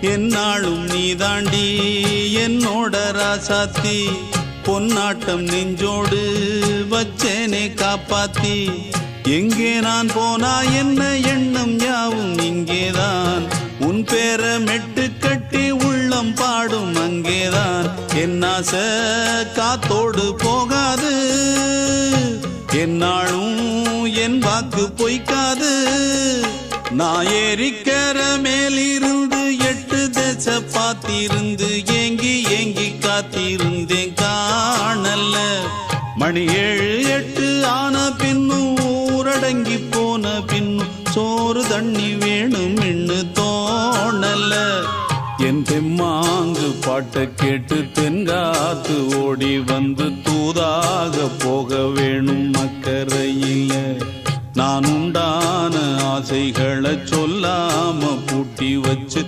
என்னாலும் நீ தாண்டி என்னோட ராசாத்தி பொன்னாட்டம் நெஞ்சோடு வச்சேனே காப்பாத்தி எங்கே நான் போனா என்ன எண்ணம் யாவும் இங்கேதான் உன் பேர மெட்டு கட்டி உள்ளம் பாடும் அங்கேதான் என் ஆசை காத்தோடு போகாது என்னாலும் என் வாக்கு பொய்க்காது நான் ஏறிக்கர மேலிருந்து 8 தேச பார்த்திருந்து ஏங்கி ஏங்கி காத்திருந்தேன் காணல மணி 7 8 ஆன பின்னும் ஊரடங்கி போன பின்னும் சோறு தண்ணி வேணும் இன்னு தோணல என் தெம்மாங்கு பாட்டை கேட்டு தென்காத்து ஓடி வந்து தூதாக போக வேணும் அக்கறையில நான் உண்டான ஆசைகளை சொல்லாம பூட்டி வச்சு